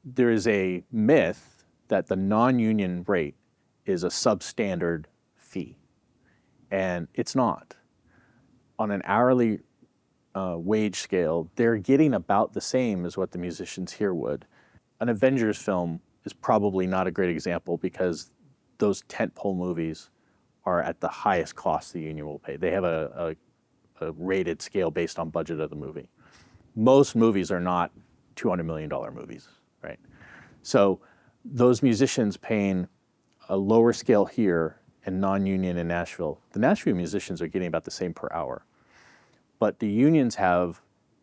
there is a myth that the non-union rate is a substandard fee, and it's not. On an hourly wage scale, they're getting about the same as what the musicians here would. An Avengers film is probably not a great example because those tentpole movies are at the highest cost the union will pay. They have a rated scale based on budget of the movie. Most movies are not $200 million movies, right? So those musicians paying a lower scale here and non-union in Nashville, the Nashville musicians are getting about the same per hour. But the unions have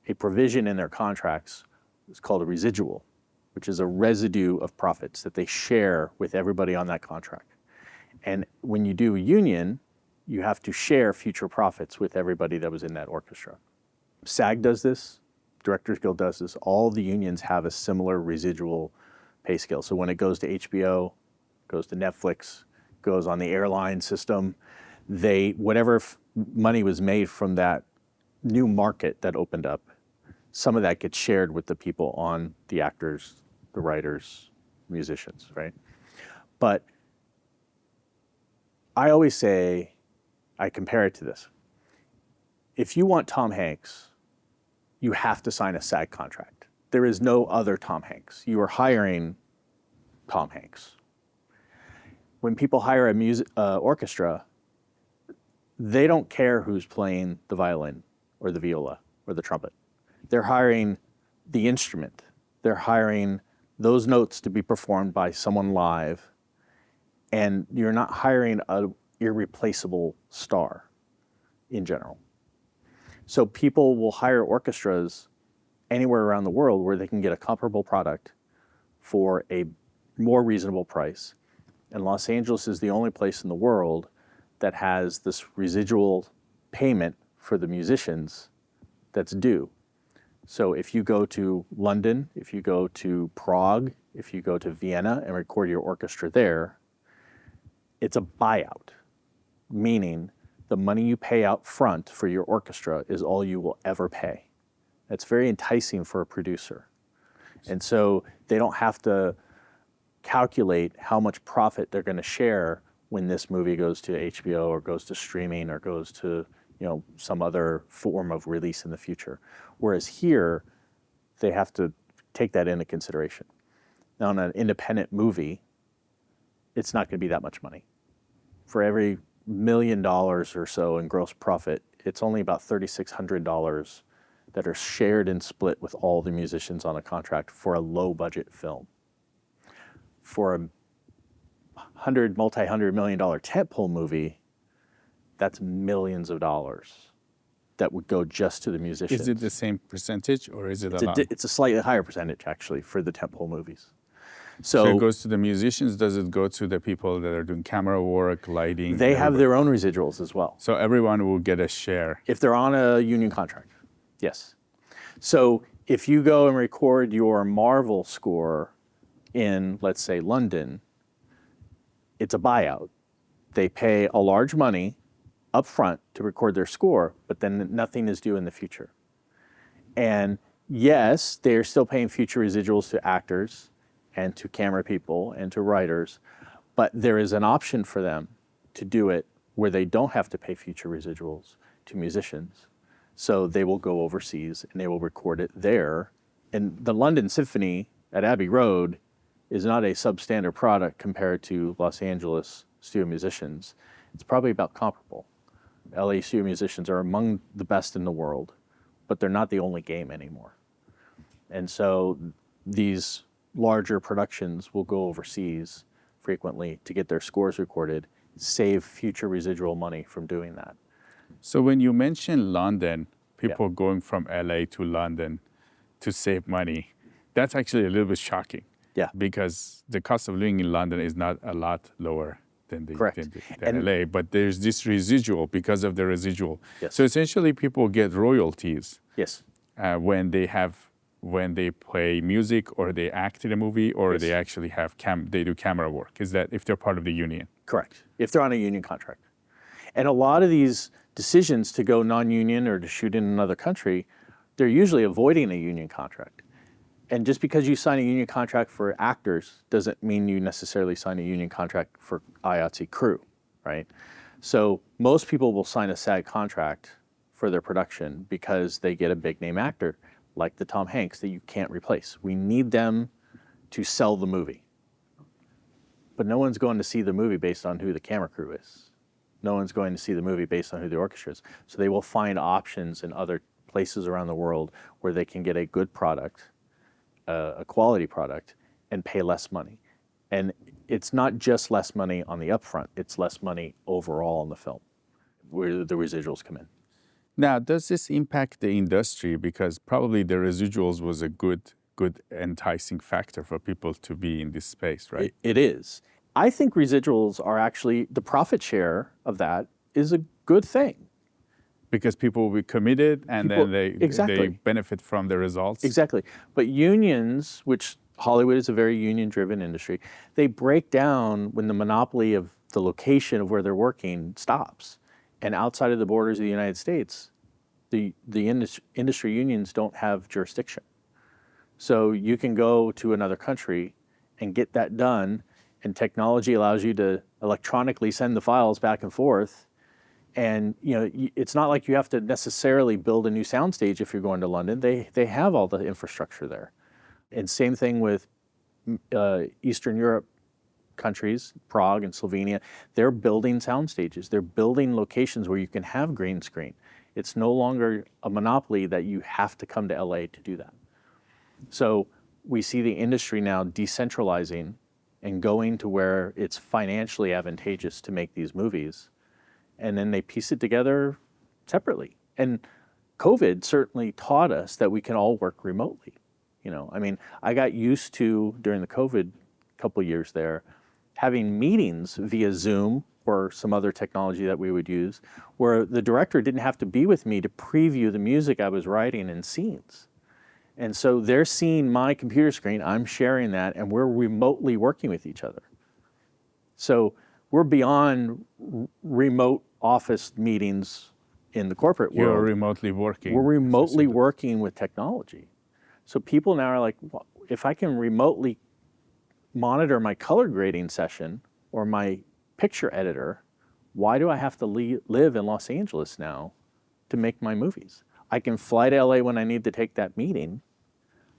a provision in their contracts, it's called a residual, which is a residue of profits that they share with everybody on that contract. And when you do a union, you have to share future profits with everybody that was in that orchestra. SAG does this, Directors Guild does this. All the unions have a similar residual pay scale. So when it goes to HBO, goes to Netflix, goes on the airline system, whatever money was made from that new market that opened up, some of that gets shared with the people on the actors, the writers, musicians, right? But I always say, I compare it to this. If you want Tom Hanks, you have to sign a SAG contract. There is no other Tom Hanks. You are hiring Tom Hanks. When people hire a orchestra, they don't care who's playing the violin or the viola or the trumpet. They're hiring the instrument. They're hiring those notes to be performed by someone live, and you're not hiring an irreplaceable star in general. So people will hire orchestras anywhere around the world where they can get a comparable product for a more reasonable price. And Los Angeles is the only place in the world that has this residual payment for the musicians that's due. So if you go to London, if you go to Prague, if you go to Vienna and record your orchestra there, it's a buyout, meaning the money you pay out front for your orchestra is all you will ever pay. That's very enticing for a producer. And so they don't have to calculate how much profit they're going to share when this movie goes to HBO or goes to streaming or goes to some other form of release in the future. Whereas here, they have to take that into consideration. Now, on an independent movie, it's not going to be that much money. For every $1 million or so in gross profit, it's only about $3,600 that are shared and split with all the musicians on a contract for a low-budget film. For a multi-hundred million dollar tentpole movie, that's millions of dollars that would go just to the musicians. Is it the same percentage or is it a lot? It's a slightly higher percentage, actually, for the tentpole movies. So it goes to the musicians. Does it go to the people that are doing camera work, lighting? They have their own residuals as well. So everyone will get a share. If they're on a union contract, yes. So if you go and record your Marvel score in, let's say, London, it's a buyout. They pay a large money up front to record their score, but then nothing is due in the future. And yes, they're still paying future residuals to actors and to camera people and to writers, but there is an option for them to do it where they don't have to pay future residuals to musicians. So they will go overseas and they will record it there. And the London Symphony at Abbey Road is not a substandard product compared to Los Angeles studio musicians. It's probably about comparable. LA studio musicians are among the best in the world, but they're not the only game anymore. And so these larger productions will go overseas frequently to get their scores recorded, save future residual money from doing that. So when you mention London, people going from LA to London to save money, that's actually a little bit shocking. Yeah. Because the cost of living in London is not a lot lower than and LA, but there's this residual because of the residual. Yes. So essentially people get royalties. Yes. When they play music or they act in a movie or they actually have they do camera work. Is that if they're part of the union? Correct. If they're on a union contract. And a lot of these decisions to go non-union or to shoot in another country, they're usually avoiding a union contract. And just because you sign a union contract for actors doesn't mean you necessarily sign a union contract for IATSE crew, right? So most people will sign a SAG contract for their production because they get a big name actor like the Tom Hanks that you can't replace. We need them to sell the movie. But no one's going to see the movie based on who the camera crew is. No one's going to see the movie based on who the orchestra is. So they will find options in other places around the world where they can get a good product, a quality product, and pay less money. And it's not just less money on the upfront, it's less money overall in the film, where the residuals come in. Now, does this impact the industry? Because probably the residuals was a good enticing factor for people to be in this space, right? It is. I think residuals are actually, the profit share of that is a good thing. Because people will be committed and then they benefit from the results. Exactly. But unions, which Hollywood is a very union-driven industry, they break down when the monopoly of the location of where they're working stops. And outside of the borders of the United States, the industry unions don't have jurisdiction. So you can go to another country and get that done, and technology allows you to electronically send the files back and forth. And it's not like you have to necessarily build a new soundstage if you're going to London. They have all the infrastructure there. And same thing with Eastern Europe countries, Prague and Slovenia. They're building sound stages. They're building locations where you can have green screen. It's no longer a monopoly that you have to come to LA to do that. So we see the industry now decentralizing and going to where it's financially advantageous to make these movies. And then they piece it together separately. And COVID certainly taught us that we can all work remotely. I mean, I got used to, during the COVID couple years there, having meetings via Zoom or some other technology that we would use, where the director didn't have to be with me to preview the music I was writing in scenes. And so they're seeing my computer screen, I'm sharing that, and we're remotely working with each other. So we're beyond remote office meetings in the corporate world. You're remotely working. We're remotely working with technology. So people now are like, well, if I can remotely monitor my color grading session or my picture editor, why do I have to live in Los Angeles now to make my movies? I can fly to LA when I need to take that meeting.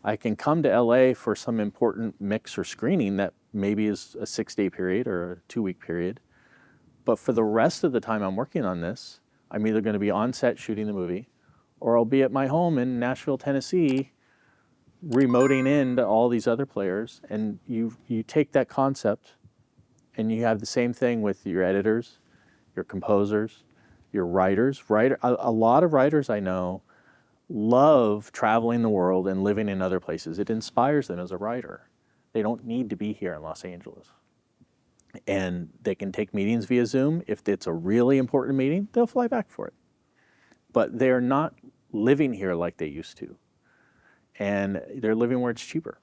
I can come to LA for some important mix or screening that maybe is a 6-day period or a 2-week period. But for the rest of the time I'm working on this, I'm either going to be on set shooting the movie, or I'll be at my home in Nashville, Tennessee, remoting in to all these other players. And you take that concept and you have the same thing with your editors, your composers, your writers. A lot of writers I know love traveling the world and living in other places. It inspires them as a writer. They don't need to be here in Los Angeles. And they can take meetings via Zoom. If it's a really important meeting, they'll fly back for it. But they're not living here like they used to. And they're living where it's cheaper.